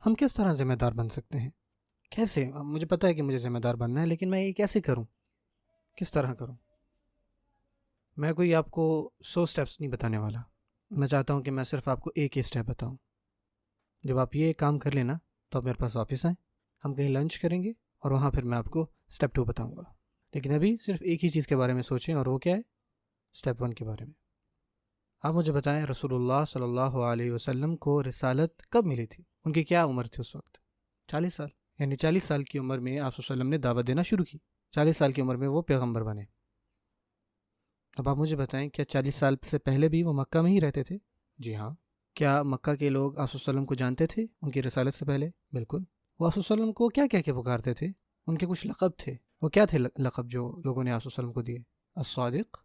ہم کس طرح ذمہ دار بن سکتے ہیں؟ کیسے؟ مجھے پتہ ہے کہ مجھے ذمہ دار بننا ہے، لیکن میں یہ کیسے کروں؟ کس طرح کروں؟ میں کوئی آپ کو 100 سٹیپس نہیں بتانے والا. میں چاہتا ہوں کہ میں صرف آپ کو ایک ہی سٹیپ بتاؤں. جب آپ یہ کام کر لینا تو آپ میرے پاس واپس آئیں، ہم کہیں لنچ کریں گے اور وہاں پھر میں آپ کو سٹیپ 2 بتاؤں گا. لیکن ابھی صرف ایک ہی چیز کے بارے میں سوچیں، اور وہ کیا ہے؟ سٹیپ 1 کے بارے میں. آپ مجھے بتائیں رسول اللہ صلی اللہ علیہ وسلم کو رسالت کب ملی تھی؟ ان کی کیا عمر تھی اس وقت؟ 40 سال. یعنی 40 سال کی عمر میں آپ صلی اللہ علیہ وسلم نے دعوت دینا شروع کی. 40 سال کی عمر میں وہ پیغمبر بنے. اب آپ مجھے بتائیں کیا 40 سال سے پہلے بھی وہ مکہ میں ہی رہتے تھے؟ جی ہاں. کیا مکہ کے لوگ آپ صلی اللہ علیہ وسلم کو جانتے تھے ان کی رسالت سے پہلے؟ بالکل. وہ آپ صلی اللہ علیہ وسلم کو کیا کہہ کے پکارتے تھے؟ ان کے کچھ لقب تھے. وہ کیا تھے لقب جو لوگوں نے آپ صلی اللہ علیہ وسلم کو دیے؟ الصادق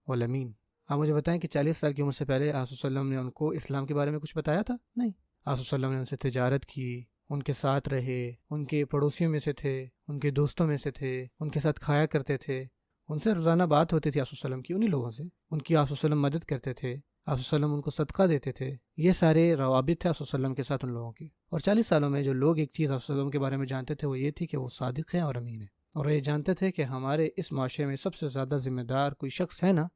والامین. آپ مجھے بتائیں کہ 40 سال کی عمر سے پہلے آپ صلی اللہ علیہ وسلم نے ان کو اسلام کے بارے میں کچھ بتایا تھا؟ نہیں. آپ صلی اللہ علیہ وسلم نے ان سے تجارت کی، ان کے ساتھ رہے، ان کے پڑوسیوں میں سے تھے، ان کے دوستوں میں سے تھے، ان کے ساتھ کھایا کرتے تھے، ان سے روزانہ بات ہوتی تھی آپ صلی اللہ علیہ وسلم کی، انہی لوگوں سے ان کی آپ صلی اللہ علیہ وسلم مدد کرتے تھے، آپ صلی اللہ علیہ وسلم ان کو صدقہ دیتے تھے. یہ سارے روابط تھے آپ صلی اللہ علیہ وسلم کے ساتھ ان لوگوں کی. اور 40 سالوں میں جو لوگ ایک چیز آپ صلی اللہ علیہ وسلم کے بارے میں جانتے تھے وہ یہ تھی کہ وہ صادق ہیں اور امین ہیں. اور یہ جانتے تھے کہ ہمارے اس معاشرے میں سب سے زیادہ ذمہ دار کوئی شخص ہے نا،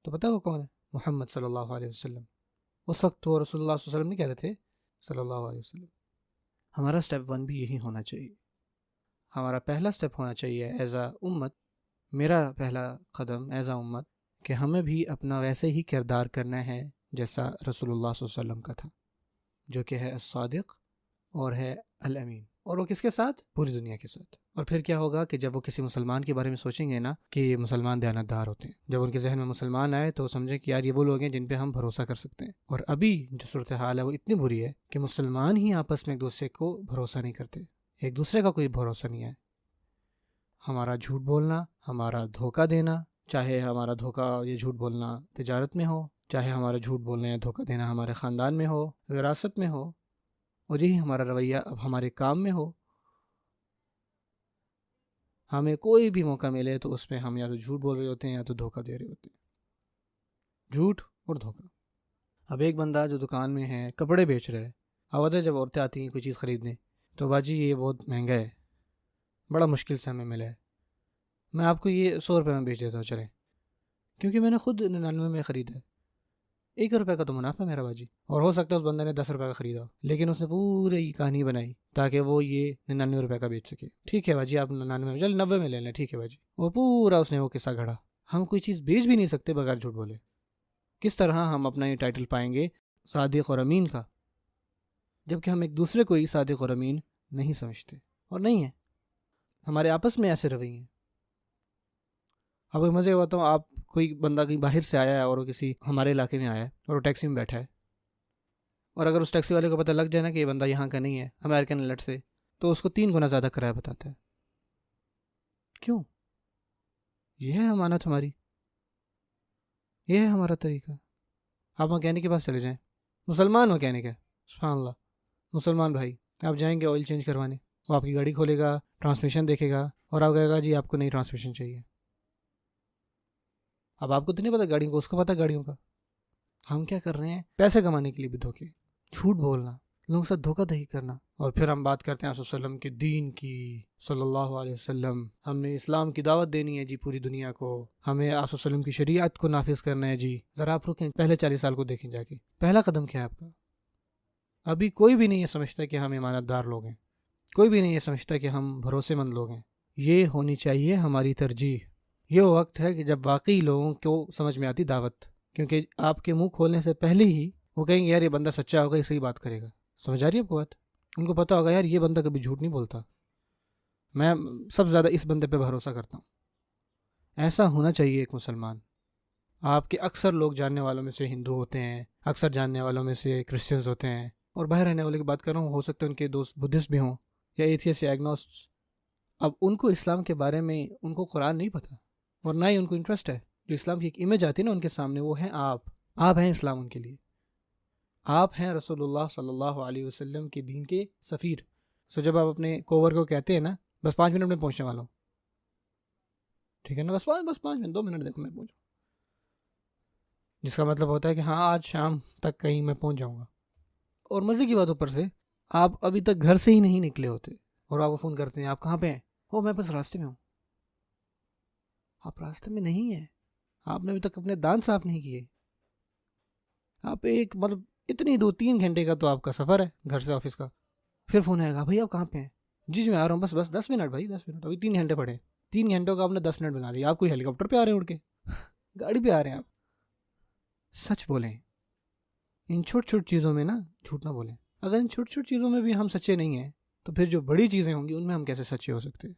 تو پتہ وہ کون ہے؟ محمد صلی اللہ علیہ وسلم. اس وقت وہ رسول اللہ صلی اللہ علیہ وسلم نہیں کہتے تھے صلی اللہ علیہ وسلم. ہمارا سٹیپ 1 بھی یہی ہونا چاہیے. ہمارا پہلا سٹیپ ہونا چاہیے ایز اے امت، میرا پہلا قدم ایز اے امت، کہ ہمیں بھی اپنا ویسے ہی کردار کرنا ہے جیسا رسول اللہ صلی اللہ علیہ وسلم کا تھا، جو کہ ہے الصادق اور ہے الامین. اور وہ کس کے ساتھ؟ پوری دنیا کے ساتھ. اور پھر کیا ہوگا کہ جب وہ کسی مسلمان کے بارے میں سوچیں گے نا کہ یہ مسلمان دیانتدار ہوتے ہیں، جب ان کے ذہن میں مسلمان آئے تو سمجھیں کہ یار یہ وہ لوگ ہیں جن پہ ہم بھروسہ کر سکتے ہیں. اور ابھی جو صورتحال ہے وہ اتنی بری ہے کہ مسلمان ہی آپس میں ایک دوسرے کو بھروسہ نہیں کرتے، ایک دوسرے کا کوئی بھروسہ نہیں ہے. ہمارا جھوٹ بولنا، ہمارا دھوکہ دینا، چاہے ہمارا دھوکہ یہ جھوٹ بولنا تجارت میں ہو، چاہے ہمارا جھوٹ بولنا یا دھوکہ دینا ہمارے خاندان میں ہو، وراثت میں ہو، اور یہی ہمارا رویہ اب ہمارے کام میں ہو. ہمیں کوئی بھی موقع ملے تو اس میں ہم یا تو جھوٹ بول رہے ہوتے ہیں یا تو دھوکہ دے رہے ہوتے ہیں. جھوٹ اور دھوکہ. اب ایک بندہ جو دکان میں ہے کپڑے بیچ رہا ہے، اب جب عورتیں آتی ہیں کوئی چیز خریدنے تو باجی یہ بہت مہنگا ہے، بڑا مشکل سے ہمیں ملا ہے، میں آپ کو یہ 100 روپے میں بیچ دیتا ہوں چلیں، کیونکہ میں نے خود 99 میں خریدا ہے. 1 روپے کا تو منافع میرا باجی. اور ہو سکتا ہے اس بندے نے 10 روپے کا خریدا ہو، لیکن اس نے پوری کہانی بنائی تاکہ وہ یہ 99 روپے کا بیچ سکے. ٹھیک ہے باجی آپ 99 میں، چل 90 میں لے لیں، ٹھیک ہے باجی. وہ پورا اس نے وہ قصہ گھڑا. ہم کوئی چیز بیچ بھی نہیں سکتے بغیر جھوٹ بولے. کس طرح ہم اپنا یہ ٹائٹل پائیں گے صادق اور امین کا، جبکہ ہم ایک دوسرے کو ہی صادق اور امین نہیں سمجھتے اور نہیں ہے. ہمارے آپس میں ایسے رویے ہیں. اب ایک مزے ہوتا ہوں، آپ کوئی بندہ کہیں باہر سے آیا ہے اور وہ کسی ہمارے علاقے میں آیا ہے اور وہ ٹیکسی میں بیٹھا ہے، اور اگر اس ٹیکسی والے کو پتہ لگ جائے نا کہ یہ بندہ یہاں کا نہیں ہے، امریکن الٹ سے، تو اس کو 3 گنا زیادہ کرایہ بتاتا ہے. کیوں؟ یہ ہے امانت ہماری، یہ ہے ہمارا طریقہ. آپ مکینک کے پاس چلے جائیں، مسلمان مکینک ہے، سبحان اللہ، مسلمان بھائی، آپ جائیں گے آئل چینج کروانے، وہ آپ کی گاڑی کھولے گا، ٹرانسمیشن دیکھے گا اور آپ کہے گا جی آپ کو نئی ٹرانسمیشن چاہیے. اب آپ کو تو نہیں پتا گاڑیوں کو، اس کو پتا گاڑیوں کا. ہم کیا کر رہے ہیں؟ پیسے کمانے کے لیے بھی دھوکے، جھوٹ بولنا، لوگوں کے ساتھ دھوکہ دہی کرنا. اور پھر ہم بات کرتے ہیں صلی اللہ علیہ وسلم کے دین کی، صلی اللہ علیہ وسلم، ہم نے اسلام کی دعوت دینی ہے جی پوری دنیا کو، ہمیں آپ صلی اللہ علیہ وسلم کی شریعت کو نافذ کرنا ہے جی. ذرا آپ رکیں، پہلے 40 سال کو دیکھیں جا کے، پہلا قدم کیا ہے آپ کا؟ ابھی کوئی بھی نہیں یہ سمجھتا کہ ہم امانت دار لوگ ہیں، کوئی بھی نہیں یہ سمجھتا کہ ہم بھروسے مند لوگ ہیں. یہ ہونی چاہیے ہماری ترجیح. یہ وقت ہے کہ جب واقعی لوگوں کو سمجھ میں آتی دعوت، کیونکہ آپ کے منہ کھولنے سے پہلے ہی وہ کہیں گے یار یہ بندہ سچا ہوگا، یہ صحیح بات کرے گا. سمجھ آ رہی ہے آپ کو بات؟ ان کو پتہ ہوگا یار یہ بندہ کبھی جھوٹ نہیں بولتا، میں سب سے زیادہ اس بندے پہ بھروسہ کرتا ہوں. ایسا ہونا چاہیے ایک مسلمان. آپ کے اکثر لوگ جاننے والوں میں سے ہندو ہوتے ہیں، اکثر جاننے والوں میں سے کرسچنز ہوتے ہیں، اور باہر رہنے والے کی بات کر رہا ہوں، ہو سکتا ہے ان کے دوست بدھسٹ بھی ہوں یا ایتھیسٹ یا ایگنوسٹ. اب ان کو اسلام کے بارے میں ان کو قرآن نہیں پتہ اور نہ ہی ان کو انٹرسٹ ہے. جو اسلام کی ایک امیج آتی ہے نا ان کے سامنے، وہ ہیں آپ ہیں اسلام ان کے لیے. آپ ہیں رسول اللہ صلی اللہ علیہ وسلم کے دین کے سفیر. سو جب آپ اپنے کوور کو کہتے ہیں نا بس 5 منٹ میں پہنچنے والا ہوں، ٹھیک ہے نا، بس 5 منٹ 2 منٹ دیکھو میں پہنچوں، جس کا مطلب ہوتا ہے کہ ہاں آج شام تک کہیں میں پہنچ جاؤں گا. اور مزے کی بات اوپر سے آپ ابھی تک گھر سے ہی نہیں نکلے ہوتے اور آپ کو فون کرتے ہیں آپ کہاں پہ ہیں؟ او میں بس راستے میں ہوں. آپ راستے میں نہیں ہیں, آپ نے ابھی تک اپنے دانت صاف نہیں کیے. آپ ایک مطلب اتنی 2-3 گھنٹے کا تو آپ کا سفر ہے گھر سے آفس کا, پھر فون آئے گا بھائی آپ کہاں پہ ہیں؟ جی جی میں آ رہا ہوں, بس 10 منٹ بھائی 10 منٹ, ابھی 3 گھنٹے پڑے ہیں. 3 گھنٹوں کا آپ نے 10 منٹ بنا دیا. آپ کوئی ہیلی کاپٹر پہ آ رہے ہیں اڑ کے؟ گاڑی پہ آ رہے ہیں آپ. سچ بولیں, ان چھوٹ چھوٹ چیزوں میں نا جھوٹ نہ بولیں. اگر ان چھوٹ چھوٹ چیزوں میں بھی ہم سچے نہیں ہیں تو پھر جو بڑی چیزیں ہوں گی ان میں ہم کیسے سچے ہو سکتے ہیں؟